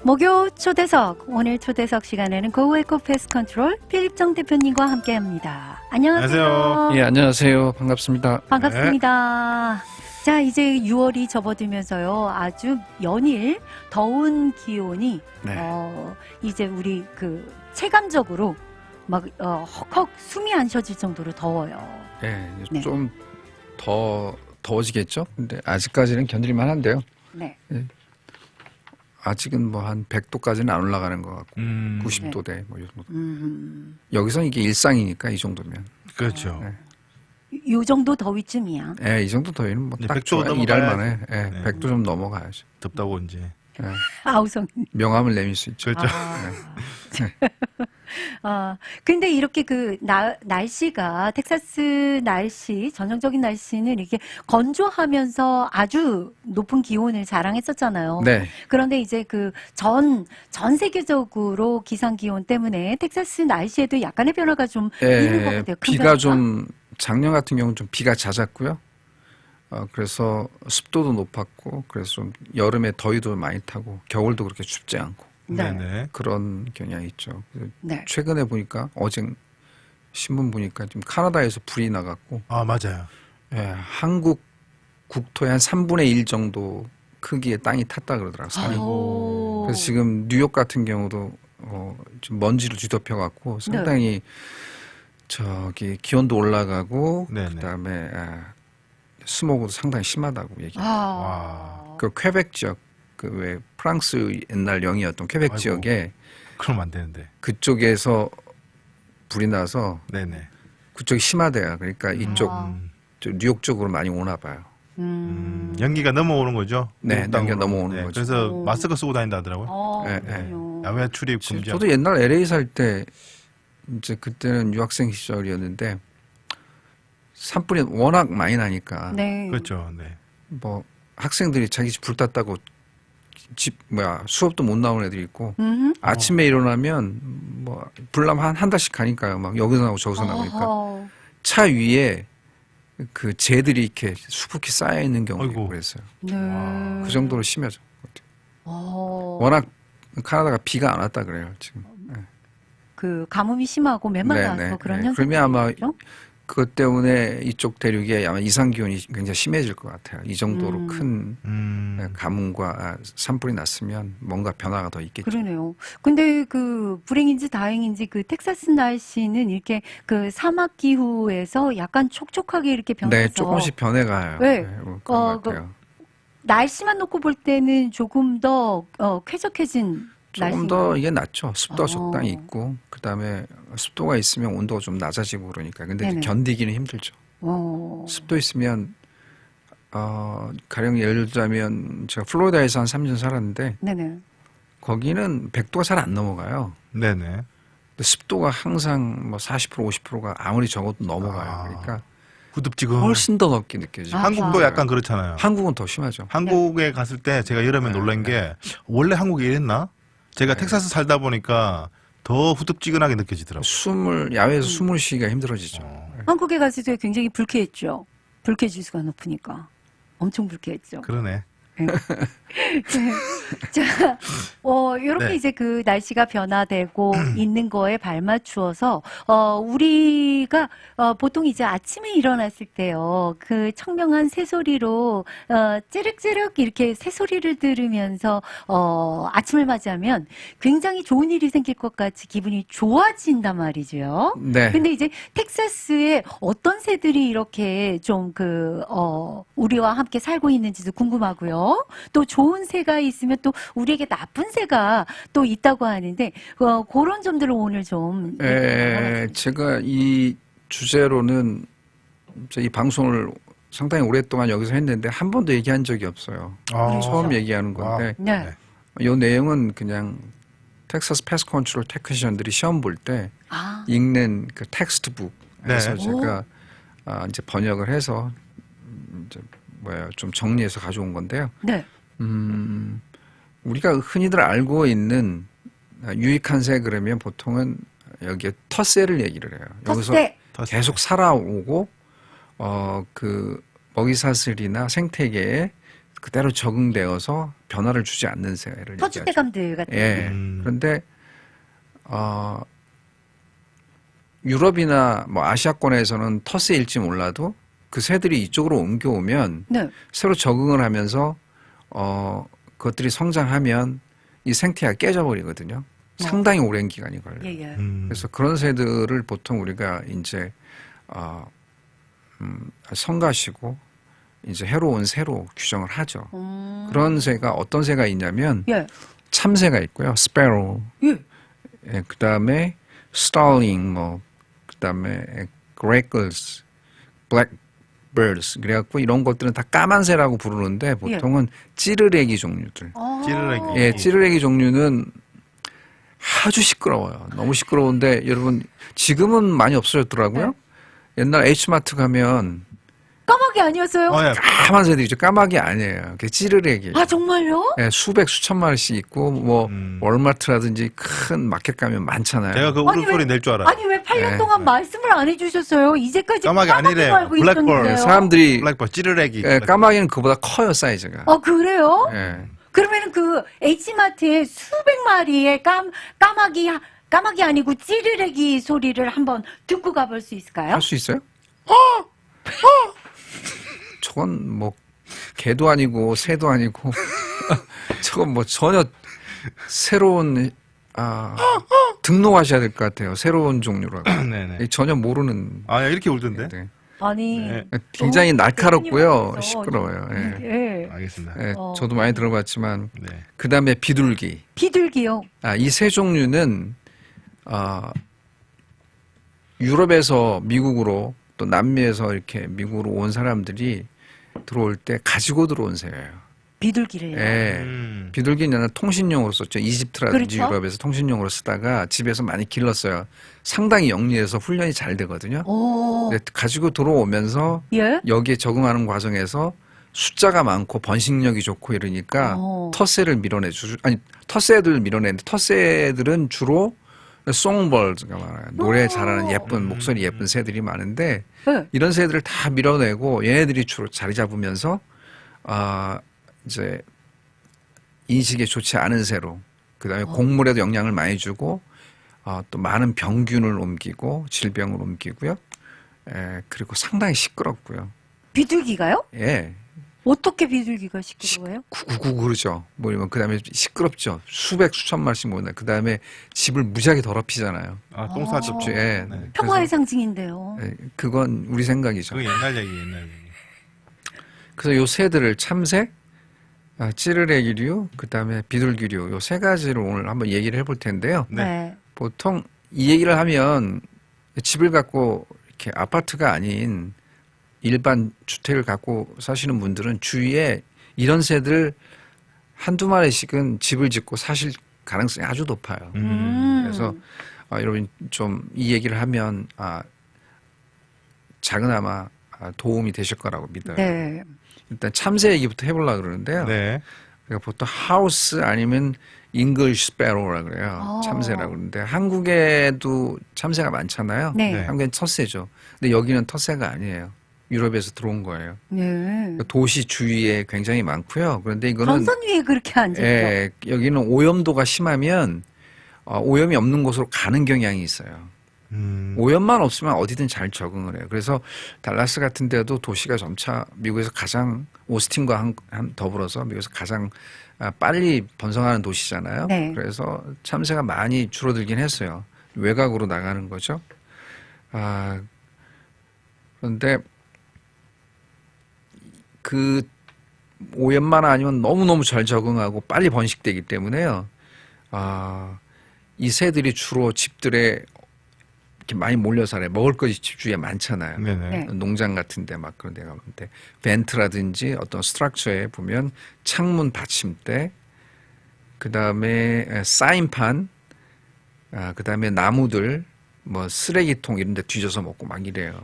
목요 초대석, 오늘 초대석 시간에는 고에코 패스트 컨트롤 필립정 대표님과 함께합니다. 안녕하세요. 안녕하세요. 예, 안녕하세요. 반갑습니다. 반갑습니다. 자, 이제 6월이 접어들면서요, 아주 연일 더운 기온이 네. 이제 우리 그 체감적으로 막 헉헉 숨이 안 쉬어질 정도로 더워요. 예, 네. 좀 더 더워지겠죠? 근데 아직까지는 견딜만 한데요. 네. 아직은 뭐 한 100도까지는 안 올라가는 것 같고 90도대 뭐 이 정도. 여기선 이게 일상이니까 이 정도면. 그렇죠. 네. 요 정도 더위쯤이야. 예, 이 정도 더위는 뭐 네, 딱 100도 좋아요. 일할 넘어가야지. 만해. 예, 네. 100도 좀 넘어가야죠. 덥다고 이제. 예, 아우성. 명함을 내밀 수 있죠. 그렇죠. 근데 이렇게 그 날씨가 텍사스 날씨, 전형적인 날씨는 이렇게 건조하면서 아주 높은 기온을 자랑했었잖아요. 네. 그런데 이제 그 전 세계적으로 기상 기온 때문에 텍사스 날씨에도 약간의 변화가 좀 있는 것 예, 같아요. 큰 비가 변화가? 좀 작년 같은 경우는 좀 비가 잦았고요. 그래서 습도도 높았고, 그래서 좀 여름에 더위도 많이 타고, 겨울도 그렇게 춥지 않고 네. 네네. 그런 경향이 있죠. 네. 최근에 보니까 어제 신문 보니까 지금 카나다에서 불이 나갔고, 아, 맞아요. 예, 한국 국토의 한 3분의 1 정도 크기의 땅이 탔다 그러더라고요. 산이. 아이고. 그래서 지금 뉴욕 같은 경우도 좀 먼지로 뒤덮여 갖고 상당히 저기 기온도 올라가고 네네. 그다음에 스모그도 상당히 심하다고 얘기해요. 아. 그 퀘벡 지역 그 왜 프랑스 옛날 영이었던 퀘벡 아이고. 지역에 그러면 안 되는데. 그쪽에서 불이 나서 네네. 그쪽이 심하대요. 그러니까 이쪽 음. 저 뉴욕 쪽으로 많이 오나 봐요. 연기가 넘어오는 거죠. 네, 미국 땅으로. 연기가 넘어오는 거죠. 그래서 오. 마스크 쓰고 다닌다 하더라고요. 네, 그렇군요. 야외 출입 금지. 저도 옛날 LA 살 때 이제 그때는 유학생 시절이었는데 산불이 워낙 많이 나니까 네. 그렇죠. 네. 뭐 학생들이 자기 집 불 탔다고 집 수업도 못 나오는 애들이 있고 아침에 일어나면 뭐 불나면 한 달씩 가니까요. 막 여기서 나오고 저기서 나오니까 어허. 차 위에 그 재들이 이렇게 수북히 쌓여 있는 경우도 있고 아이고. 그랬어요. 네. 그 정도로 심해져. 어. 워낙 카나다가 비가 안 왔다 그래요 지금. 그 가뭄이 심하고 맨만나서 그런 현상. 그러면 아마 그것 때문에 이쪽 대륙에 아마 이상 기온이 굉장히 심해질 것 같아요. 이 정도로 큰 가뭄과 산불이 났으면 뭔가 변화가 더 있겠죠. 그러네요. 근데 그 불행인지 다행인지 그 텍사스 날씨는 이렇게 그 사막 기후에서 약간 촉촉하게 이렇게 변해서 네, 조금씩 변해가요. 네. 뭐 그런 것 같아요. 날씨만 놓고 볼 때는 조금 더 쾌적해진 조금 날씨인가요? 더 이게 낫죠. 습도가 어. 적당히 있고 그다음에 습도가 있으면 온도가 좀 낮아지고 그러니까. 근데 이제 네네. 견디기는 힘들죠. 습도 있으면 가령 예를 들자면 제가 플로리다에서 한 3년 살았는데 네네. 거기는 100도가 잘 안 넘어가요. 네네. 근데 습도가 항상 뭐 40% 50%가 아무리 적어도 넘어가요. 아. 그러니까 후덥지근. 훨씬 더 높게 느껴지죠. 아. 한국도 약간 그렇잖아요. 한국은 더 심하죠. 한국에 갔을 때 제가 여름에 놀란 게 원래 한국이 이랬나? 제가 텍사스 살다 보니까 더 후덥지근하게 느껴지더라고요. 야외에서 숨을 쉬기가 힘들어지죠. 한국에 갔을 때 굉장히 불쾌했죠. 불쾌 지수가 높으니까 엄청 불쾌했죠. 그러네. 자, 이렇게 네. 이제 그 날씨가 변화되고 있는 거에 발맞추어서, 우리가, 보통 이제 아침에 일어났을 때요, 그 청명한 새소리로, 찌륵찌륵 이렇게 새소리를 들으면서, 아침을 맞이하면 굉장히 좋은 일이 생길 것 같이 기분이 좋아진단 말이죠. 네. 근데 이제 텍사스에 어떤 새들이 이렇게 좀 우리와 함께 살고 있는지도 궁금하고요. 또 좋은 새가 있으면 또 우리에게 나쁜 새가 또 있다고 하는데, 그런 점들을 오늘 좀. 제가 이 주제로는 이 방송을 상당히 오랫동안 여기서 했는데 한 번도 얘기한 적이 없어요. 아. 처음 얘기하는 건데 네. 이 내용은 그냥 텍사스 패스트 컨트롤 테크니션들이 시험 볼 때 아, 읽는 그 텍스트북에서 네. 제가 이제 번역을 해서 이제 좀 정리해서 가져온 건데요. 네. 우리가 흔히들 알고 있는 유익한 새 그러면 보통은 여기에 텃새를 얘기를 해요. 여기서 텃새. 계속 살아오고 그 먹이사슬이나 생태계에 그대로 적응되어서 변화를 주지 않는 새를 얘기하죠. 터줏대감들 같은. 예. 그런데 유럽이나 뭐 아시아권에서는 텃새일지 몰라도 그 새들이 이쪽으로 옮겨오면 네. 새로 적응을 하면서 그것들이 성장하면 이 생태가 깨져버리거든요. 상당히 오랜 기간이 걸려요. 예, 예. 그래서 그런 새들을 보통 우리가 이제 성가시고 이제 해로운 새로 규정을 하죠. 그런 새가 어떤 새가 있냐면 예. 참새가 있고요, 스패로. 예. 예, 그다음에 스타링, 뭐 그다음에 그레이클스, 블랙버드스. 그래갖고 이런 것들은 다 까만 새라고 부르는데 보통은 찌르레기 종류들. 찌르레기. 예, 찌르레기 종류는 아주 시끄러워요. 너무 시끄러운데 여러분 지금은 많이 없어졌더라고요. 네. 옛날 H마트 가면 까마귀 아니었어요? 예. 까만 새들이 있죠. 까마귀 아니에요. 그게 찌르레기. 아 정말요? 예, 수백 수천 마리씩 있고 뭐 월마트라든지 큰 마켓 가면 많잖아요. 제가 그 아니, 울음소리 왜- 낼 줄 알아요. 아니 왜 8년 네. 동안 말씀을 안 해주셨어요? 이제까지 까마귀 아니래요. 알고 블랙벌. 있었는데요. 예, 사람들이 블랙버 찌르레기. 예, 까마귀는 그보다 커요 사이즈가. 아 그래요? 예. 그러면은 그 H마트에 수백 마리의 까마귀 아니고 찌르레기 소리를 한번 듣고 가볼 수 있을까요? 할 수 있어요? 저건 뭐 개도 아니고 새도 아니고 저건 뭐 전혀 새로운 등록하셔야 될 것 같아요. 새로운 종류라고. 네네. 전혀 모르는. 아 이렇게 울던데. 네. 아니 네. 굉장히 너무 날카롭고요, 대표님께서 시끄러워요. 예. 예. 알겠습니다. 예, 어. 저도 많이 들어봤지만 네. 그 다음에 비둘기. 비둘기요. 이 세 종류는 유럽에서 미국으로 또 남미에서 이렇게 미국으로 온 사람들이 들어올 때 가지고 들어온 새예요. 비둘기를요. 예. 비둘기는 통신용으로 썼죠. 이집트라든지 그렇죠. 유럽에서 통신용으로 쓰다가 집에서 많이 길렀어요. 상당히 영리해서 훈련이 잘 되거든요. 오. 근데 가지고 들어오면서 예. 여기에 적응하는 과정에서 숫자가 많고 번식력이 좋고 이러니까 오. 텃새를 밀어내주 아니 텃새들 밀어내는데 텃새들은 주로 송벌즈가 많아요. 노래 오. 잘하는 예쁜 목소리 예쁜 새들이 많은데 예. 이런 새들을 다 밀어내고 얘네들이 주로 자리 잡으면서 이제 인식에 좋지 않은 새로 그다음에 곡물에도 영향을 많이 주고 또 많은 병균을 옮기고 질병을 옮기고요. 그리고 상당히 시끄럽고요. 비둘기가요? 예. 어떻게 비둘기가 시끄러워요? 구구구 그러죠. 뭐냐면 그다음에 시끄럽죠. 수백 수천 마리씩 모인다. 그다음에 집을 무지하게 더럽히잖아요. 아 똥싸죠. 예. 네. 평화의 상징인데요. 그건 우리 생각이죠. 그 옛날 얘기 옛날 얘기. 그래서 요 새들을 참새, 찌르레기류, 그다음에 비둘기류 요 세 가지를 오늘 한번 얘기를 해볼 텐데요. 네. 보통 이 얘기를 하면 집을 갖고 이렇게 아파트가 아닌 일반 주택을 갖고 사시는 분들은 주위에 이런 새들 한두 마리씩은 집을 짓고 사실 가능성이 아주 높아요. 그래서 여러분 좀 이 얘기를 하면 작은아마 도움이 되실 거라고 믿어요. 네. 일단 참새 얘기부터 해보려고 그러는데요. 네. 그러니까 보통 하우스 아니면 잉글리시 스패로우라 그래요. 참새라고 그러는데 한국에도 참새가 많잖아요. 네. 네. 한국엔 텃새죠. 근데 여기는 텃새가 아니에요. 유럽에서 들어온 거예요. 네. 도시 주위에 굉장히 많고요. 그런데 이거는 전선 위에 그렇게 앉았죠. 여기는 오염도가 심하면 오염이 없는 곳으로 가는 경향이 있어요. 오염만 없으면 어디든 잘 적응을 해요. 그래서 달라스 같은 데도 도시가 점차 미국에서 가장 오스틴과 더불어서 미국에서 가장 빨리 번성하는 도시잖아요. 네. 그래서 참새가 많이 줄어들긴 했어요. 외곽으로 나가는 거죠. 그런데 그 오염만 아니면 너무너무 잘 적응하고 빨리 번식되기 때문에요. 이 새들이 주로 집들에 이렇게 많이 몰려 살아요. 먹을 것이 집 주위에 많잖아요. 네네. 네. 농장 같은 데 막 그런 데 가는데 벤트라든지 어떤 스트럭처에 보면 창문 받침대 그다음에 사인판 그다음에 나무들 뭐 쓰레기통 이런 데 뒤져서 먹고 막 이래요.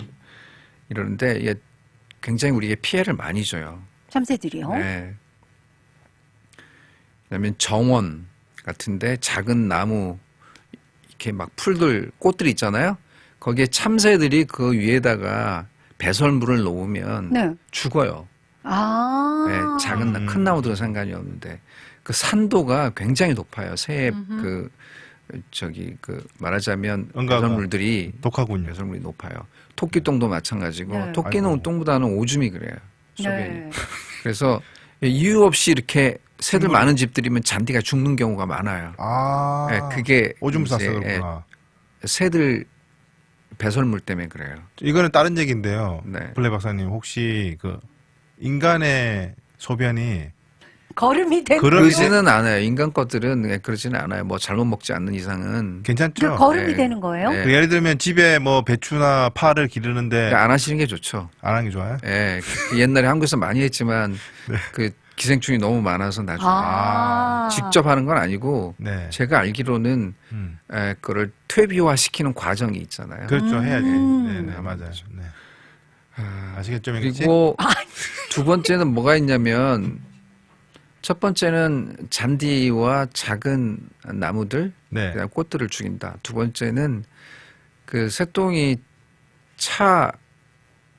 이러는데 이게 굉장히 우리에게 피해를 많이 줘요. 참새들이요. 네. 그다음에 정원 같은데 작은 나무 이렇게 막 풀들 꽃들 있잖아요. 거기에 참새들이 그 위에다가 배설물을 놓으면 네. 죽어요. 네, 작은 큰 나무들은 상관이 없는데 그 산도가 굉장히 높아요. 새의 그 말하자면 응가가 배설물들이 독하군요. 배설물이 높아요. 토끼똥도 마찬가지고 네. 토끼는 아이고. 똥보다는 오줌이 그래요. 소변이. 네. 그래서 이유 없이 이렇게 새들 많은 집들이면 잔디가 죽는 경우가 많아요. 아, 네, 그게 오줌 싸서 이제, 그렇구나. 새들 배설물 때문에 그래요. 이거는 다른 얘기인데요. 네. 블레 박사님 혹시 그 인간의 소변이 걸음이 되는 그러지는 않아요. 인간 것들은 그러지는 않아요. 뭐 잘못 먹지 않는 이상은 괜찮죠? 걸음이 네. 되는 거예요? 네. 그 예를 들면 집에 뭐 배추나 파를 기르는데 그러니까 안 하시는 게 좋죠. 안 하는 게 좋아요? 예, 그 옛날에 한국에서 많이 했지만 네. 그 기생충이 너무 많아서 나중에 직접 하는 건 아니고 네. 제가 알기로는 그거를 퇴비화 시키는 과정이 있잖아요. 그렇죠. 해야지. 음. 네, 맞아요. 네. 아시겠죠, 명희 씨? 그리고 두 번째는 뭐가 있냐면 첫 번째는 잔디와 작은 나무들, 네. 그다음 꽃들을 죽인다. 두 번째는 그 새똥이 차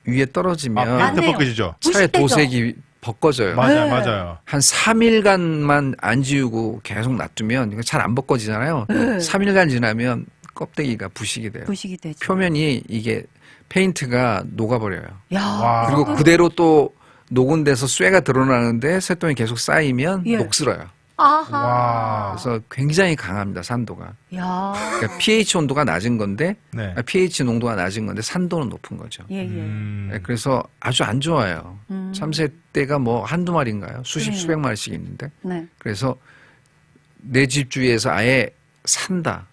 위에 떨어지면 페인트 맞네요. 벗겨지죠? 차의 무식해져. 도색이 벗겨져요. 맞아요, 네. 맞아요. 한 3일간만 안 지우고 계속 놔두면 이거 잘 안 벗겨지잖아요. 3일간 지나면 껍데기가 부식이 돼요. 부식이 되죠. 표면이 이게 페인트가 녹아버려요. 야. 와. 그리고 그대로 또 녹은 데서 쇠가 드러나는데 새똥이 계속 쌓이면 예. 녹슬어요. 아하. 와. 그래서 굉장히 강합니다, 산도가. 야. 그러니까 pH 온도가 낮은 건데, 네. pH 농도가 낮은 건데 산도는 높은 거죠. 예, 예. 네, 그래서 아주 안 좋아요. 참새떼가 뭐 한두 마리인가요? 수십, 네. 수백 마리씩 있는데. 네. 그래서 내 집 주위에서 아예 산다.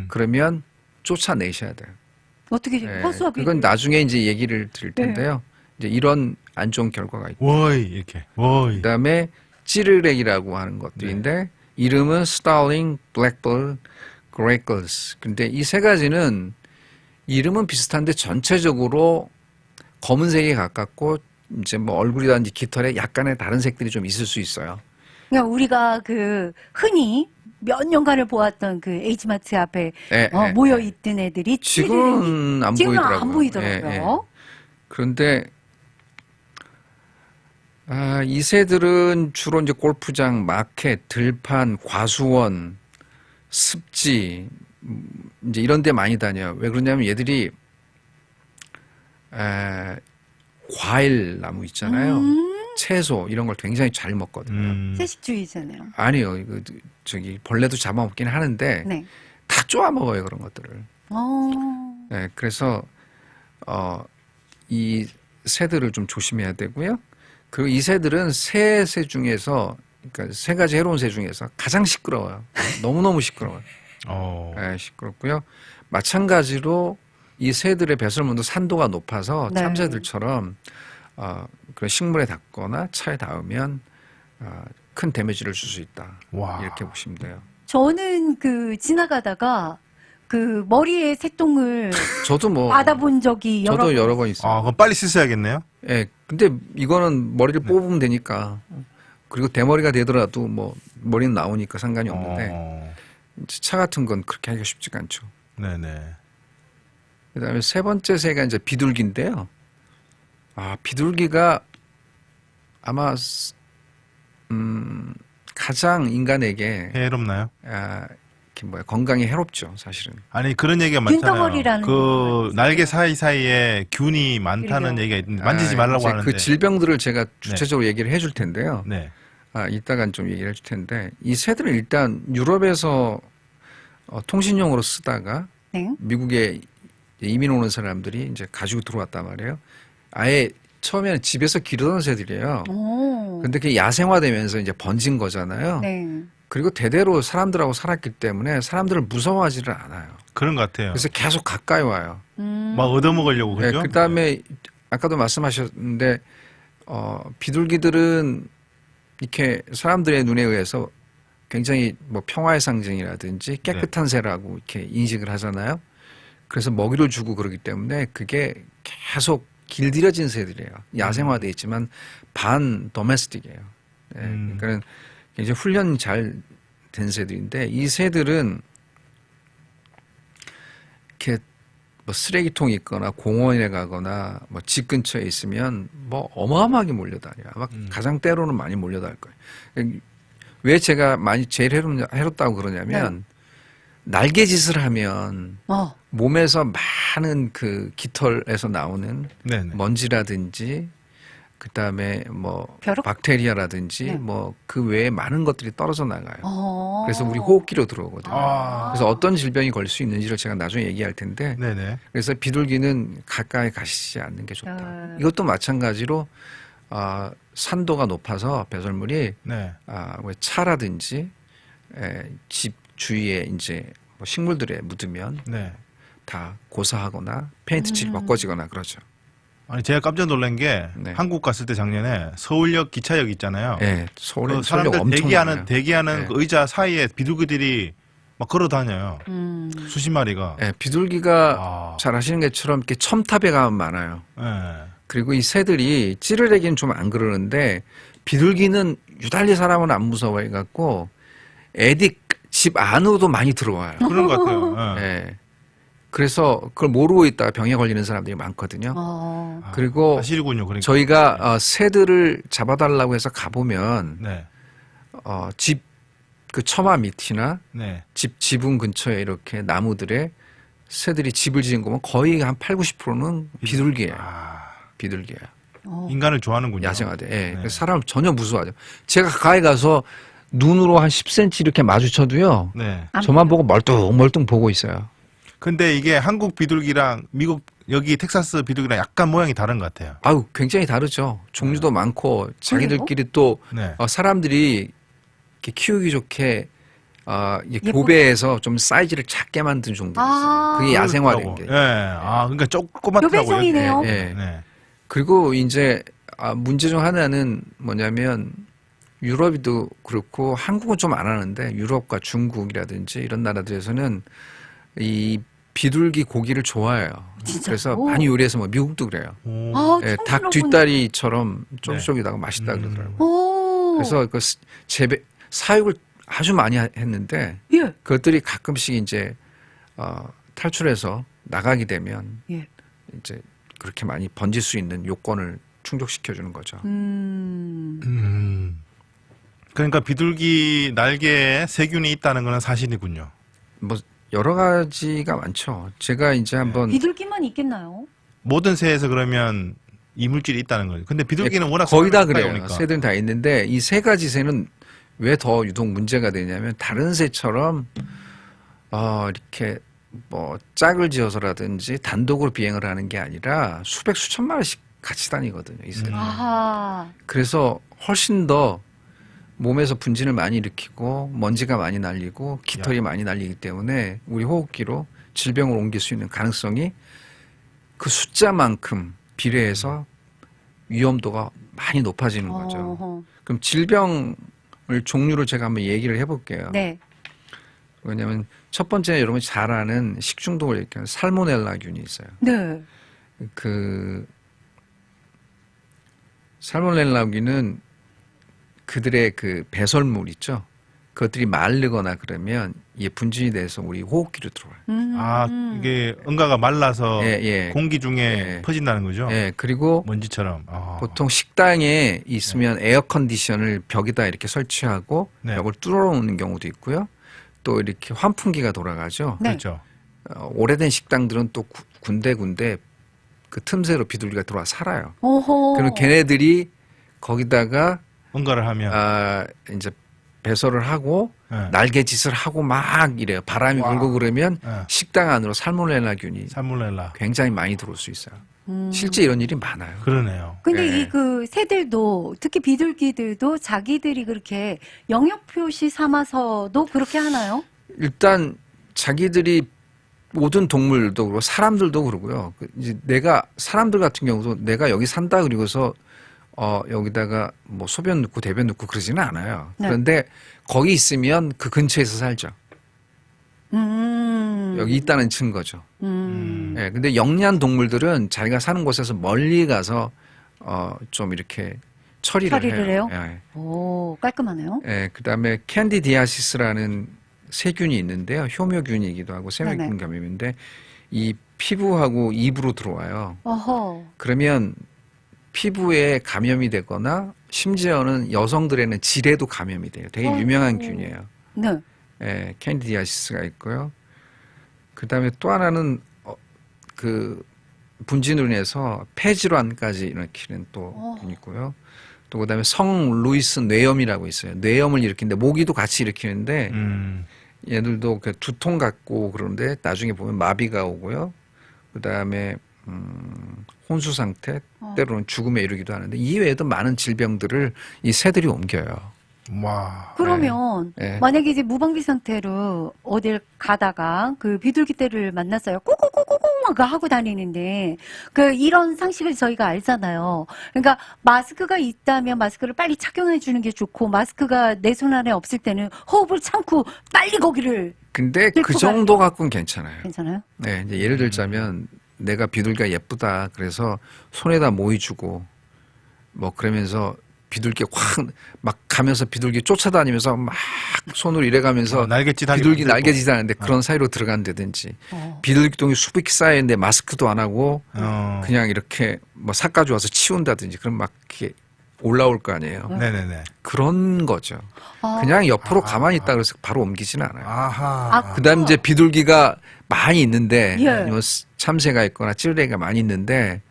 그러면 쫓아내셔야 돼요. 어떻게 네, 허수아비? 그건 나중에 이제 얘기를 드릴 텐데요. 이제 이런 안 좋은 결과가 있고. 워이, 이렇게. 워이. 그다음에 찌르렉이라고 하는 것들인데 이름은 스타링, 블랙볼, 그레이클스. 근데 이 세 가지는 이름은 비슷한데 전체적으로 검은색에 가깝고 이제 뭐 얼굴이라든지 깃털에 약간의 다른 색들이 좀 있을 수 있어요. 그러니까 우리가 그 흔히 몇 년간을 보았던 그 H마트 앞에 예, 예, 모여 예. 있던 애들이 지금은 안 지금은 보이더라고요. 안 보이더라고요. 예, 예. 그런데 이 새들은 주로 이제 골프장, 마켓, 들판, 과수원, 습지 이제 이런 데 많이 다녀요. 왜 그러냐면 얘들이 과일 나무 있잖아요. 채소 이런 걸 굉장히 잘 먹거든요. 채식주의잖아요. 아니요. 이거 저기 벌레도 잡아먹긴 하는데 네. 다 쪼아 먹어요, 그런 것들을. 어. 네, 그래서 이 새들을 좀 조심해야 되고요. 그리고 이 새들은 새 중에서 그러니까 세 가지 해로운 새 중에서 가장 시끄러워요. 너무너무 시끄러워요. 네, 시끄럽고요. 마찬가지로 이 새들의 배설물도 산도가 높아서 네. 참새들처럼 그런 식물에 닿거나 차에 닿으면 큰 데미지를 줄 수 있다. 와. 이렇게 보시면 돼요. 저는 그 지나가다가 그 머리에 새똥을 저도 뭐 받아본 적이 저도 여러 번 아, 있어요. 그럼 빨리 씻어야겠네요? 예. 근데 이거는 머리를 뽑으면 되니까 그리고 대머리가 되더라도 뭐 머리는 나오니까 상관이 없는데 차 같은 건 그렇게 하기가 쉽지가 않죠. 네네. 그다음에 세 번째 새가 이제 비둘기인데요. 비둘기가 아마 가장 인간에게 해롭나요? 이렇게 건강에 해롭죠, 사실은. 아니, 그런 얘기가 많잖아요. 균덩어리라는 그 얘기가 날개 사이사이에 균이 많다는 그러게요. 얘기가 있는데 만지지 말라고 이제 하는데. 그 질병들을 제가 구체적으로 얘기를 해줄 텐데요. 네. 이따간 좀 얘기를 해줄 텐데 이 새들은 일단 유럽에서 통신용으로 쓰다가 네. 미국에 이민 오는 사람들이 이제 가지고 들어왔단 말이에요. 아예 처음에는 집에서 기르던 새들이에요. 오. 근데 그게 야생화되면서 이제 번진 거잖아요. 네. 그리고 대대로 사람들하고 살았기 때문에 사람들을 무서워하지를 않아요. 그런 것 같아요. 그래서 계속 가까이 와요. 막 얻어먹으려고 그러죠? 네, 그다음에 아까도 말씀하셨는데 비둘기들은 이렇게 사람들의 눈에 의해서 굉장히 뭐 평화의 상징이라든지 깨끗한 새라고 이렇게 인식을 하잖아요. 그래서 먹이를 주고 그러기 때문에 그게 계속 길들여진 새들이에요. 야생화돼 있지만 반 도메스틱이에요. 네, 그러니까는 굉장히 훈련 잘 된 새들인데 이 새들은 이렇게 뭐 쓰레기통이 있거나 공원에 가거나 뭐 집 근처에 있으면 뭐 어마어마하게 몰려다녀요. 아마 가장 때로는 많이 몰려다닐 거예요. 왜 제가 많이 제일 해롭다고 그러냐면 날개짓을 하면 몸에서 많은 그 깃털에서 나오는 네네. 먼지라든지 그다음에 뭐 벼룩? 박테리아라든지 네. 뭐 그 외에 많은 것들이 떨어져 나가요. 어. 그래서 우리 호흡기로 들어오거든요. 아. 그래서 어떤 질병이 걸릴 수 있는지를 제가 나중에 얘기할 텐데 네네. 그래서 비둘기는 가까이 가시지 않는 게 좋다. 네. 이것도 마찬가지로 산도가 높아서 배설물이 네. 왜 차라든지 집 주위에 이제 뭐 식물들에 묻으면 네. 다 고사하거나 페인트 칠이 벗겨지거나 그러죠. 아니 제가 깜짝 놀란 게 네. 한국 갔을 때 작년에 서울역 기차역 있잖아요. 네, 서울에 그 사람들 엄청 많아요. 대기하는 네. 그 의자 사이에 비둘기들이 막 걸어 다녀요. 수십 마리가. 네, 비둘기가 아. 잘 아시는 것처럼 이렇게 첨탑에 가면 많아요. 네. 그리고 이 새들이 찌르레기는 좀 안 그러는데 비둘기는 유달리 사람은 안 무서워해 갖고 애들 집 안으로도 많이 들어와요. 그런 것 같아요. 네. 예. 그래서 그걸 모르고 있다가 병에 걸리는 사람들이 많거든요. 아, 그리고 사실이군요. 그러니까. 저희가 새들을 잡아달라고 해서 가보면 네. 집 그 처마 밑이나 네. 집 지붕 근처에 이렇게 나무들에 새들이 집을 지은 거면 거의 한 8, 90%는 비둘기예요. 아, 비둘기예요. 인간을 좋아하는군요. 야생화돼. 예. 네. 그래서 사람 전혀 무서워하죠. 제가 가까이 가서 눈으로 한 10cm 이렇게 마주쳐도요. 네. 저만 보고 멀뚱멀뚱 보고 있어요. 근데 이게 한국 비둘기랑 미국 여기 텍사스 비둘기랑 약간 모양이 다른 것 같아요. 아유, 굉장히 다르죠. 종류도 많고 자기들끼리 또 네. 사람들이 이렇게 키우기 좋게 이게 예뻐? 교배해서 좀 사이즈를 작게 만든 종도 있어요. 그게 야생화된 게. 예. 아, 그러니까 조그맣더라고요. 묘배종이네요. 예. 네. 그리고 이제 문제 중 하나는 뭐냐면 유럽도 그렇고 한국은 좀 안 하는데 유럽과 중국이라든지 이런 나라들에서는 이 비둘기 고기를 좋아해요. 진짜요? 그래서 많이 요리해서 뭐 미국도 그래요. 오. 아, 예, 처음 닭 들어보는- 뒷다리처럼 쫄깃쫄깃하고 맛있다 그러더라고요. 오. 그래서 그 사육을 아주 많이 했는데 예. 그것들이 가끔씩 이제 탈출해서 나가게 되면 예. 이제 그렇게 많이 번질 수 있는 요건을 충족시켜 주는 거죠. 그러니까 비둘기 날개에 세균이 있다는 거는 사실이군요. 뭐 여러 가지가 많죠. 제가 이제 한번 비둘기만 있겠나요? 모든 새에서 그러면 이물질이 있다는 거죠. 근데 비둘기는 워낙 거의 다 사람이 그래요. 가까이 오니까. 새들은 다 있는데 이 세 가지 새는 왜 더 유독 문제가 되냐면 다른 새처럼 이렇게 뭐 짝을 지어서라든지 단독으로 비행을 하는 게 아니라 수백 수천 마리씩 같이 다니거든요. 이 새는. 아하. 그래서 훨씬 더 몸에서 분진을 많이 일으키고 먼지가 많이 날리고 깃털이 많이 날리기 때문에 우리 호흡기로 질병을 옮길 수 있는 가능성이 그 숫자만큼 비례해서 위험도가 많이 높아지는 거죠. 어허. 그럼 질병을 종류를 제가 한번 얘기를 해볼게요. 네. 왜냐하면 첫 번째 여러분이 잘 아는 식중독을 일으키는 살모넬라균이 있어요. 네. 그 살모넬라균은 그들의 그 배설물 있죠. 그것들이 마르거나 그러면 이게 분진이 돼서 우리 호흡기로 들어와요. 아, 이게 응가가 말라서 예. 공기 중에 예. 퍼진다는 거죠. 예, 그리고 먼지처럼. 아. 보통 식당에 있으면 에어컨디션을 벽에다 이렇게 설치하고 네. 벽을 뚫어 놓는 경우도 있고요. 또 이렇게 환풍기가 돌아가죠. 네. 그렇죠. 오래된 식당들은 또 군데군데 그 틈새로 비둘기가 들어와 살아요. 오호. 그럼 걔네들이 거기다가 응가를 하면. 이제 배설을 하고 네. 날개짓을 하고 막 이래요. 바람이 와. 불고 그러면 네. 식당 안으로 살모넬라균이 살모넬라. 굉장히 많이 들어올 수 있어요. 실제 이런 일이 많아요. 그러네요. 근데 예. 이 그 새들도 특히 비둘기들도 자기들이 그렇게 영역 표시 삼아서도 그렇게 하나요? 일단 자기들이 모든 동물도 그렇고 사람들도 그러고요. 이제 내가 사람들 같은 경우도 내가 여기 산다 그리고서 여기다가 뭐 소변 넣고 대변 넣고 그러지는 않아요. 네. 그런데 거기 있으면 그 근처에서 살죠. 여기 있다는 증거죠. 예, 근데 영리한 동물들은 자기가 사는 곳에서 멀리 가서 좀 이렇게 처리를 해요? 예. 오, 깔끔하네요. 예, 그다음에 캔디디아시스라는 세균이 있는데요. 효묘균이기도 하고 세균 네네. 감염인데 이 피부하고 입으로 들어와요. 어허. 그러면 피부에 감염이 되거나 심지어는 여성들에는 질에도 감염이 돼요. 되게 유명한 균이에요. 네. 예, 캔디디아시스가 있고요. 그다음에 또 하나는 그 분진으로 인해서 폐질환까지 일으키는 또 균이 있고요. 또 그다음에 성 루이스 뇌염이라고 있어요. 뇌염을 일으키는데 모기도 같이 일으키는데 얘들도 그 두통 같고 그런데 나중에 보면 마비가 오고요. 그다음에 혼수 상태, 때로는 죽음에 이르기도 하는데 이 외에도 많은 질병들을 이 새들이 옮겨요. 와. 그러면 네. 만약에 이제 무방비 상태로 어딜 가다가 그 비둘기 떼를 만났어요. 꼬꼬꼬꼬꼬 막 하고 다니는데 그 이런 상식을 저희가 알잖아요. 그러니까 마스크가 있다면 마스크를 빨리 착용해 주는 게 좋고 마스크가 내 손 안에 없을 때는 호흡을 참고 빨리 거기를 근데 그 뚫고 정도 갖고는 괜찮아요. 괜찮아요? 네, 이제 예를 들자면 내가 비둘기가 예쁘다 그래서 손에다 모이 주고 뭐 그러면서 비둘기 확 막 가면서 비둘기 쫓아다니면서 막 손으로 이래가면서 날갯짓 하기 비둘기 만들고. 날개짓 하는데 그런 사이로 들어간다든지 비둘기 똥이 수북히 쌓여있는데 마스크도 안 하고 그냥 이렇게 뭐 삿가지 와서 치운다든지 그럼 막 이렇게 올라올 거 아니에요. 네네네. 그런 거죠. 아. 그냥 옆으로 가만히 있다 그래서 바로 옮기지는 않아요. 아하. 그다음 이제 비둘기가 많이 있는데 예. 아니면 참새가 있거나 찌르레기가 많이 있는데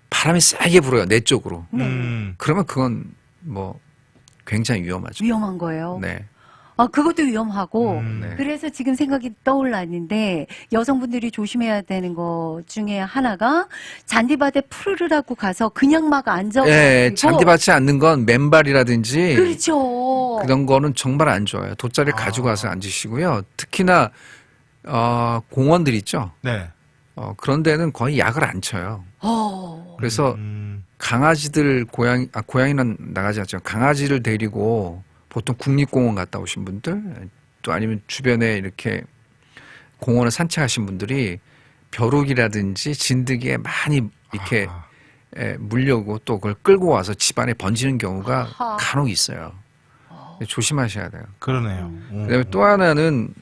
바람이 세게 불어요 내 쪽으로. 그러면 그건 뭐 굉장히 위험하죠. 위험한 거예요. 네. 아, 그것도 위험하고 네. 그래서 지금 생각이 떠올랐는데 여성분들이 조심해야 되는 것 중에 하나가 잔디밭에 푸르르라고 가서 그냥 막 앉아. 예, 잔디밭이 않는 건 맨발이라든지 그렇죠. 그런 거는 정말 안 좋아요. 돗자리를 가지고 가서 앉으시고요. 특히나 공원들 있죠. 네. 그런 데는 거의 약을 안 쳐요. 그래서 음. 강아지들 고양이는 나가지 않죠. 강아지를 데리고 보통 국립공원 갔다 오신 분들 또 아니면 주변에 이렇게 공원을 산책하신 분들이 벼룩이라든지 진드기에 많이 이렇게 물려고 또 그걸 끌고 와서 집안에 번지는 경우가 아하. 간혹 있어요. 조심하셔야 돼요. 그러네요. 그다음에 또 하나는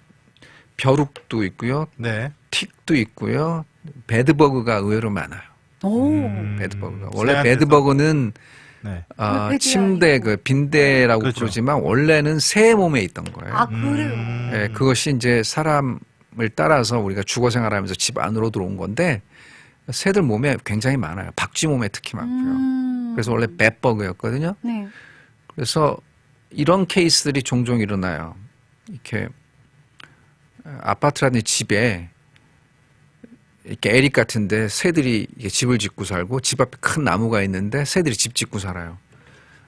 벼룩도 있고요. 네. 틱도 있고요. 배드버그가 의외로 많아요. 오. 배드버그가. 원래 새한테서. 배드버그는 네. 왜 침대 아니고. 그 빈대라고 그렇죠. 부르지만 원래는 새 몸에 있던 거예요. 아, 그래요. 예, 그것이 이제 사람을 따라서 우리가 주거 생활하면서 집 안으로 들어온 건데 새들 몸에 굉장히 많아요. 박쥐 몸에 특히 많고요. 그래서 원래 뱃버그였거든요. 네. 그래서 이런 케이스들이 종종 일어나요. 이렇게 아파트라든지 집에 이렇게 에릭 같은데 새들이 이게 집을 짓고 살고 집 앞에 큰 나무가 있는데 새들이 집 짓고 살아요.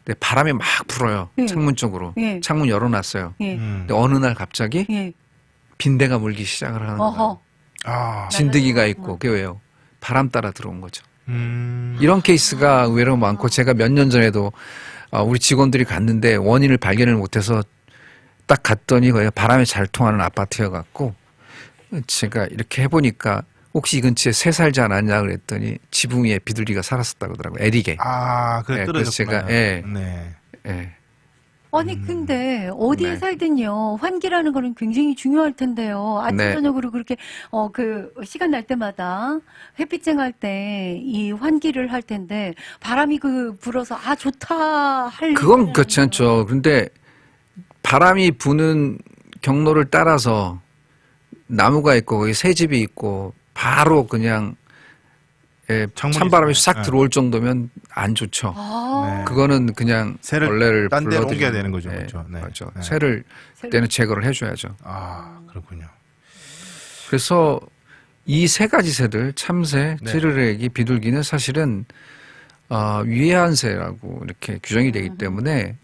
근데 바람이 막 불어요. 예. 창문 쪽으로. 예. 창문 열어놨어요. 예. 근데 어느 날 갑자기 예. 빈대가 물기 시작을 하는 거예요. 어허. 아. 진드기가 있고 그게 왜요? 바람 따라 들어온 거죠. 음. 이런 케이스가 의외로 많고 제가 몇 년 전에도 우리 직원들이 갔는데 원인을 발견을 못해서 딱 갔더니 거의 바람에 잘 통하는 아파트여갖고 제가 이렇게 해보니까 혹시 이 근처에 새 살지 않았냐 그랬더니 지붕 위에 비둘기가 살았었다고 그러더라고요. 에릭에. 아, 그래 네, 그래서 떨어졌구나. 제가, 예. 네. 예. 아니 근데 어디에 네. 살든요 환기라는 거는 굉장히 중요할 텐데요. 아침 네. 저녁으로 그렇게 그 시간 날 때마다 햇빛 쬐할 때 이 환기를 할 텐데 바람이 그 불어서 아 좋다 할 그건 일은 그렇지 않죠. 그런데 바람이 부는 경로를 따라서 나무가 있고 거기 새집이 있고 바로 그냥 창문이 찬바람이 있어요. 싹 네. 들어올 정도면 안 좋죠. 아, 네. 그거는 그냥 새를 벌레를 딴 데로 불러들이는 옮겨야 되는 거죠. 예, 그렇죠. 네. 그렇죠. 네. 새를 그때는 제거를 해줘야죠. 아, 그렇군요. 그래서 이 세 가지 새들 참새, 네. 찌르레기, 비둘기는 사실은 위해한 새라고 이렇게 규정이 되기 때문에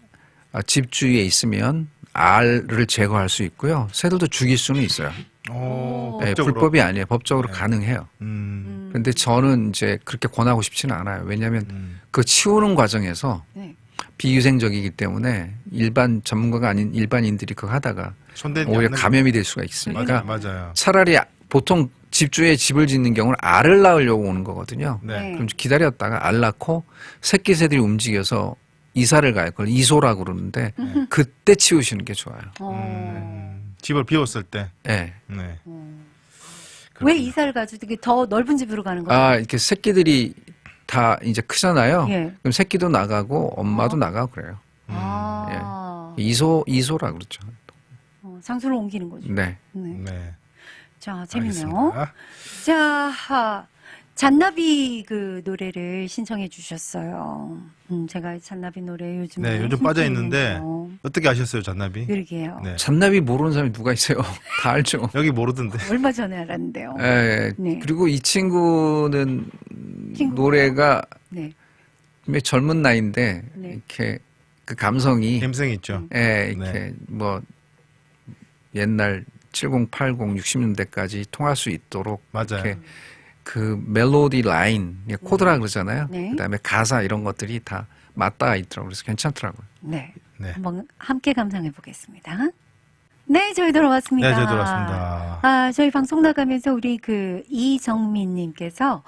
집 주위에 있으면 알을 제거할 수 있고요. 새들도 죽일 수는 있어요. 오, 네, 법적으로. 불법이 아니에요. 법적으로 네. 가능해요. 그런데 저는 이제 그렇게 권하고 싶지는 않아요. 왜냐하면 그 치우는 과정에서 네. 비위생적이기 때문에 일반 전문가가 아닌 일반인들이 그거 하다가 손대지 오히려 않는 감염이 될 수가 있으니까 맞아요. 차라리 보통 집주에 집을 짓는 경우는 알을 낳으려고 오는 거거든요. 네. 그럼 기다렸다가 알 낳고 새끼 새들이 움직여서 이사를 가요. 그걸 이소라고 그러는데 그때 치우시는 게 좋아요. 어. 집을 비웠을 때. 네. 네. 왜 이사를 가지고 되게 더 넓은 집으로 가는 거예요? 아, 이렇게 새끼들이 다 이제 크잖아요. 예. 그럼 새끼도 나가고 엄마도 나가고 그래요. 이소라 그러죠. 장소를 옮기는 거죠. 네. 네. 네. 자, 재밌네요. 알겠습니다. 자, 잔나비 그 노래를 신청해 주셨어요. 제가 잔나비 노래 요즘에 네, 요즘 빠져 있는데 신청했는데요. 어떻게 아셨어요, 잔나비? 그러게요. 네. 잔나비 모르는 사람이 누가 있어요? 다 알죠. 여기 모르던데. 얼마 전에 알았는데요. 예. 네. 그리고 이 친구는 친구가요? 노래가 네. 몇 젊은 나이인데 네. 이렇게 그 감성이 감성이 있죠. 예, 이렇게 네. 뭐 옛날 70, 80, 60년대까지 통할 수 있도록 맞아요. 이렇게 그 멜로디 라인, 코드라 그러잖아요. 네. 그다음에 가사 이런 것들이 다 맞닿아 있더라고요. 그래서 괜찮더라고요. 네. 네. 한번 함께 감상해 보겠습니다. 네, 저희 돌아왔습니다. 네, 저희 돌아왔습니다. 저희 방송 나가면서 우리 그 이정민님께서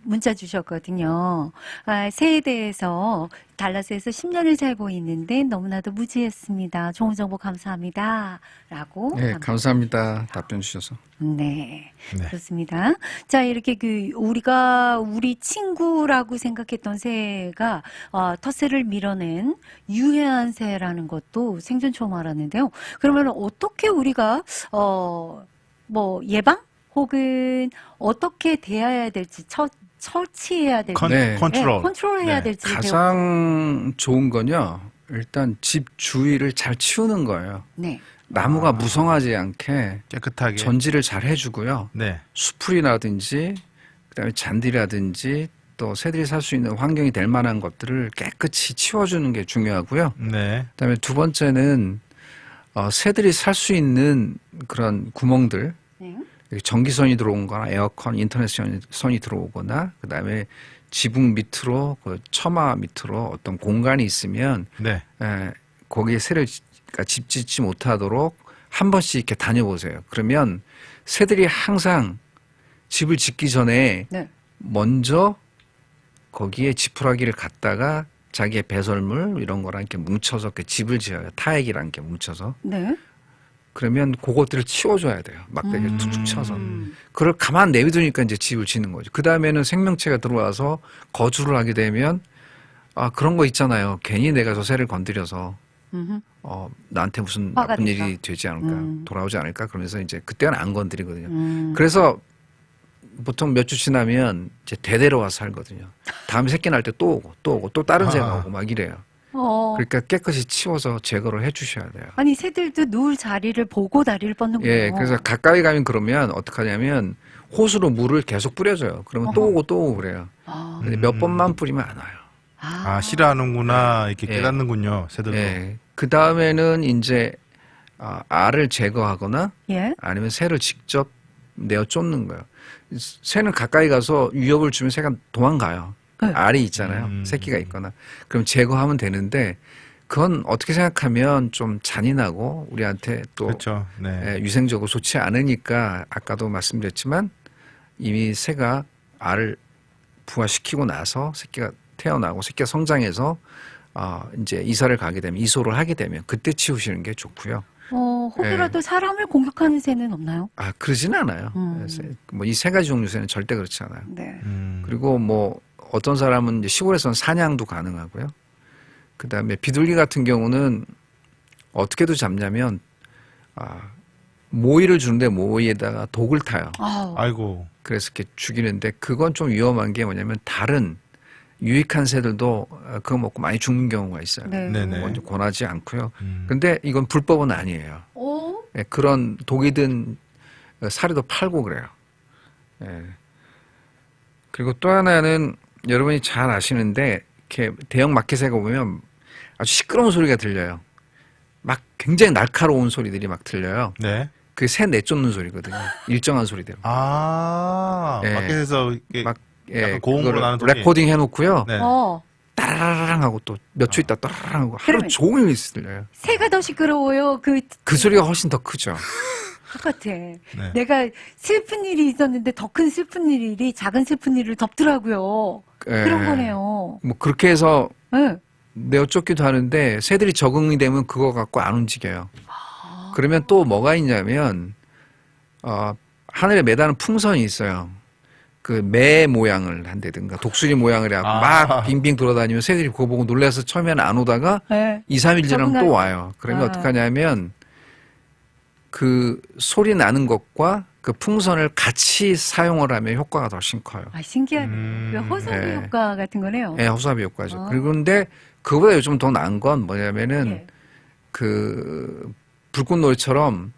문자 주셨거든요. 새해에 대해서 달라스에서 10년을 살고 있는데 너무나도 무지했습니다. 좋은 정보 감사합니다. 라고. 네, 감사합니다. 답변 주셔서. 네, 네. 그렇습니다. 자, 이렇게 우리가 우리 친구라고 생각했던 새해가 텃세를 밀어낸 유해한 새해라는 것도 생전 처음 알았는데요. 그러면 어떻게 우리가 뭐 예방 혹은 어떻게 대해야 될지 처치해야 될지 컨트롤. 컨트롤해야 네. 될지 가장 좋은 건요. 일단 집 주위를 잘 치우는 거예요. 네. 나무가 무성하지 않게 깨끗하게. 전지를 잘 해주고요. 네. 수풀이라든지 그다음에 잔디라든지 또 새들이 살 수 있는 환경이 될 만한 것들을 깨끗이 치워주는 게 중요하고요. 네. 그다음에 두 번째는 새들이 살 수 있는 그런 구멍들, 네. 전기선이 들어오거나 에어컨, 인터넷선이 들어오거나 그다음에 지붕 밑으로 그 처마 밑으로 어떤 공간이 있으면 네. 거기에 새를 집 짓지 못하도록 한 번씩 이렇게 다녀보세요. 그러면 새들이 항상 집을 짓기 전에 네. 먼저 거기에 지푸라기를 갖다가 자기의 배설물 이런 거랑 이렇게 뭉쳐서 이렇게 집을 지어요. 타액이랑 이렇게 뭉쳐서. 네. 그러면 그것들을 치워줘야 돼요. 막대기를 툭툭 쳐서. 음. 그걸 가만 내비두니까 이제 집을 짓는 거죠. 그 다음에는 생명체가 들어와서 거주를 하게 되면 그런 거 있잖아요. 괜히 내가 저 새를 건드려서 음흠. 나한테 무슨 화가 나쁜 될까? 일이 되지 않을까, 돌아오지 않을까 그러면서 이제 그때는 안 건드리거든요. 그 그래서 보통 몇 주 지나면 이제 대대로 와서 살거든요. 다음에 새끼 날 때 또 오고 또 오고 또 다른 새가 오고 막 이래요. 그러니까 깨끗이 치워서 제거를 해주셔야 돼요. 아니 새들도 누울 자리를 보고 다리를 뻗는군요. 예, 그래서 가까이 가면 그러면 어떡하냐면 호수로 물을 계속 뿌려줘요. 그러면 또 오고 또 오고 그래요. 근데 몇 번만 뿌리면 안 와요. 싫어하는구나. 이렇게 예. 깨닫는군요. 새들도. 예. 그 다음에는 이제 알을 제거하거나 예. 아니면 새를 직접 내어 쫓는 거예요. 새는 가까이 가서 위협을 주면 새가 도망가요. 네. 알이 있잖아요. 새끼가 있거나. 그럼 제거하면 되는데 그건 어떻게 생각하면 좀 잔인하고 우리한테 또 그렇죠. 네. 위생적으로 좋지 않으니까 아까도 말씀드렸지만 이미 새가 알을 부화시키고 나서 새끼가 태어나고 새끼가 성장해서 이제 이사를 가게 되면 이소를 하게 되면 그때 치우시는 게 좋고요. 혹여라도 사람을 공격하는 새는 없나요? 그러진 않아요. 뭐 이 세 가지 종류 새는 절대 그렇지 않아요. 네. 그리고 뭐 어떤 사람은 이제 시골에서는 사냥도 가능하고요. 그다음에 비둘기 같은 경우는 어떻게도 잡냐면 모이를 주는데 모이에다가 독을 타요. 아이고. 그래서 이렇게 죽이는데 그건 좀 위험한 게 뭐냐면 다른 유익한 새들도 그거 먹고 많이 죽는 경우가 있어요. 네. 네네. 먼저 권하지 않고요. 근데 이건 불법은 아니에요. 예, 그런 독이 든 사료도 팔고 그래요. 예. 그리고 또 하나는 여러분이 잘 아시는데 이렇게 대형 마켓에 가보면 아주 시끄러운 소리가 들려요. 막 굉장히 날카로운 소리들이 막 들려요. 네. 그게 새 내쫓는 소리거든요. 일정한 소리대로. 예. 마켓에서 이게 막 약간 고음으로 그거를 나는 소리. 레코딩 해놓고요. 네. 따라랑 하고 또 몇 초 있다 따라랑 하고 하루 그러면- 종일 들려요. 새가 더 시끄러워요. 그 소리가 훨씬 더 크죠. 똑같아. 네. 내가 슬픈 일이 있었는데 더 큰 슬픈 일이 작은 슬픈 일을 덮더라고요. 예. 그런 거네요. 뭐 그렇게 해서 네. 내어 쫓기도 하는데 새들이 적응이 되면 그거 갖고 안 움직여요. 그러면 또 뭐가 있냐면 하늘에 매다는 풍선이 있어요. 그 매 모양을 한다든가 독수리 모양을 해갖고 막 빙빙 돌아다니면 새들이 그거 보고 놀라서 처음에는 안 오다가 네. 2, 3일 지나면 또 적응할- 와요. 그러면 어떡하냐면 그 소리 나는 것과 그 풍선을 같이 사용을 하면 효과가 더 훨씬 커요. 아, 신기하네. 그 허수아비 네. 효과 같은 거네요. 예, 허수아비 효과죠. 아. 그런데 그거보다 요즘 더 나은 건 뭐냐면은 예. 그 불꽃놀이처럼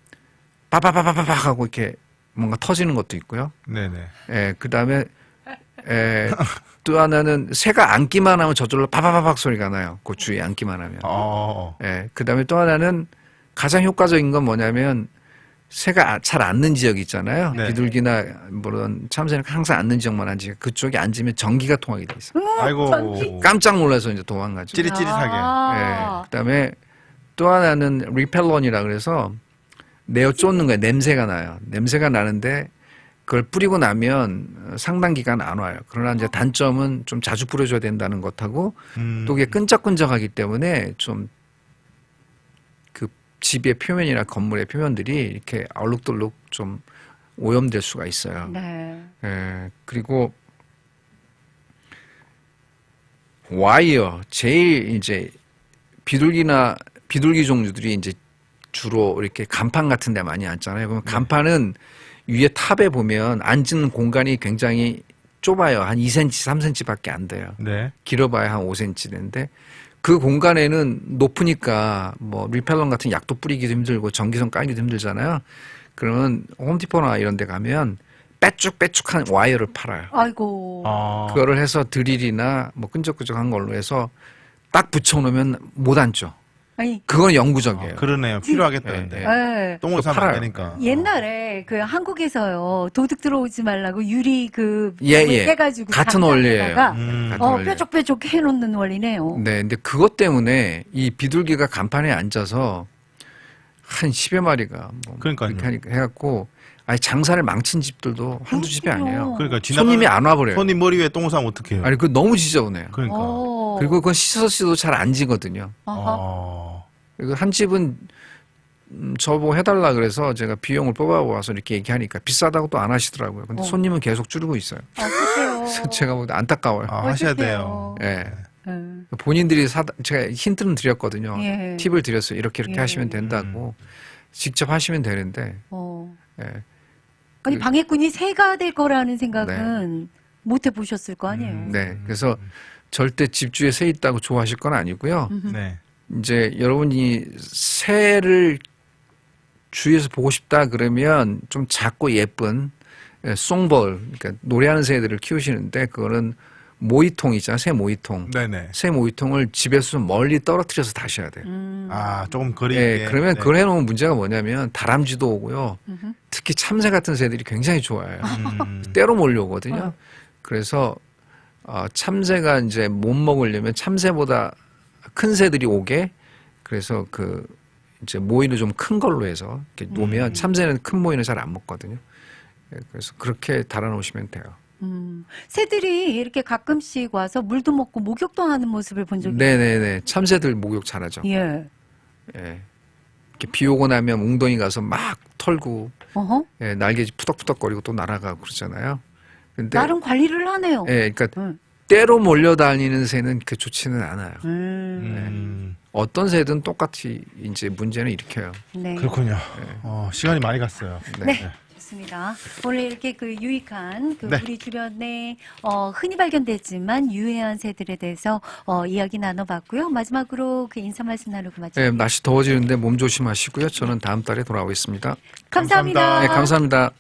빠바바바바박 하고 이렇게 뭔가 터지는 것도 있고요. 네네. 예, 그 다음에 또 하나는 새가 앉기만 하면 저절로 바바바박 소리가 나요. 그 주위에 앉기만 하면. 예, 그 다음에 또 하나는 가장 효과적인 건 뭐냐면 새가 잘 앉는 지역 있잖아요. 네. 비둘기나 물론 참새는 항상 앉는 지역만 앉으니까 그쪽에 앉으면 전기가 통하게 돼 있어요. 아이고. 전기. 깜짝 놀라서 이제 도망가죠. 찌릿찌릿하게. 아. 예, 그다음에 또 하나는 리펠런이라 그래서 내어 쫓는 거예요. 냄새가 나요. 냄새가 나는데 그걸 뿌리고 나면 상당 기간 안 와요. 그러나 이제 단점은 좀 자주 뿌려줘야 된다는 것하고 또 이게 끈적끈적하기 때문에 좀 그 집의 표면이나 건물의 표면들이 이렇게 얼룩덜룩 좀 오염될 수가 있어요. 네. 예, 그리고 와이어 제일 이제 비둘기 종류들이 이제 주로 이렇게 간판 같은 데 많이 앉잖아요. 그러면 간판은 위에 탑에 보면 앉는 공간이 굉장히 좁아요. 한 2cm, 3cm밖에 안 돼요. 네. 길어봐야 한 5cm 되는데 그 공간에는 높으니까 뭐 리펠런 같은 약도 뿌리기도 힘들고 전기선 깔기도 힘들잖아요. 그러면 홈디포나 이런 데 가면 빼쭉빼쭉한 와이어를 팔아요. 아이고. 그거를 해서 드릴이나 뭐 끈적끈적한 걸로 해서 딱 붙여놓으면 못 앉죠. 아니, 그건 영구적이에요. 그러네요. 필요하겠다, 예, 근데. 예. 똥을 싸면 안 팔아요. 되니까. 옛날에 그 한국에서요 도둑 들어오지 말라고 유리 그 예, 예. 해가지고 같은 원리예요. 음. 같은 원리. 뾰족뾰족 해놓는 원리네요. 네, 근데 그것 때문에 이 비둘기가 간판에 앉아서 한 10여 마리가 뭐 그러니까요. 그렇게 하니까 해갖고 아니 장사를 망친 집들도 한두 집이 그렇군요. 아니에요. 그러니까 손님이 안 와버려요. 손님 머리 위에 똥을 싸면 어떡해요? 아니 그거 너무 지저분해요. 그러니까. 그리고 그건 씻어도 잘 안 지거든요. 어허. 그리고 한 집은 저보고 해달라 그래서 제가 비용을 뽑아와서 이렇게 얘기하니까 비싸다고 또 안 하시더라고요. 근데 손님은 계속 줄고 있어요. 어떡해요. 그래서 제가 보기엔 안타까워요. 하셔야 어떡해요. 돼요. 예. 예. 본인들이 제가 힌트는 드렸거든요. 예. 팁을 드렸어요. 이렇게 예. 하시면 된다고. 직접 하시면 되는데. 어. 예. 아니 그- 방해꾼이 새가 될 거라는 생각은 못 해보셨을 거 아니에요. 네. 그래서 절대 집주에 새 있다고 좋아하실 건 아니고요. 네. 이제 여러분이 새를 주위에서 보고 싶다 그러면 좀 작고 예쁜 송벌, 그러니까 노래하는 새들을 키우시는데 그거는 모이통 있잖아요. 새 모이통. 네네. 새 모이통을 집에서 좀 멀리 떨어뜨려서 다셔야 돼요. 조금 거리 예, 있게. 그러면 네. 그걸 해놓으면 문제가 뭐냐면 다람쥐도 오고요. 특히 참새 같은 새들이 굉장히 좋아해요. 때로 몰려오거든요. 그래서 참새가 이제 못 먹으려면 참새보다 큰 새들이 오게 그래서 그 이제 모이를 좀 큰 걸로 해서 이렇게 놓으면 참새는 큰 모이는 잘 안 먹거든요. 예, 그래서 그렇게 달아놓으시면 돼요. 새들이 이렇게 가끔씩 와서 물도 먹고 목욕도 하는 모습을 본 적이 네네네. 참새들 목욕 잘하죠. 예. 예. 이렇게 비 오고 나면 웅덩이 가서 막 털고 어허. 예, 날개지 푸덕푸덕거리고 또 날아가고 그러잖아요. 근데 나름 관리를 하네요. 예, 그러니까 음. 때로 몰려다니는 새는 그 좋지는 않아요. 어떤 새든 똑같이 이제 문제는 일으켜요. 네. 그렇군요. 시간이 많이 갔어요. 네. 좋습니다. 오늘 이렇게 그 유익한 그 네. 우리 주변에 흔히 발견되지만 유해한 새들에 대해서 이야기 나눠봤고요. 마지막으로 그 인사 말씀 나누고 마치겠습니다. 예, 날씨 더워지는데 몸 조심하시고요. 저는 다음 달에 돌아오겠습니다. 감사합니다. 네, 감사합니다.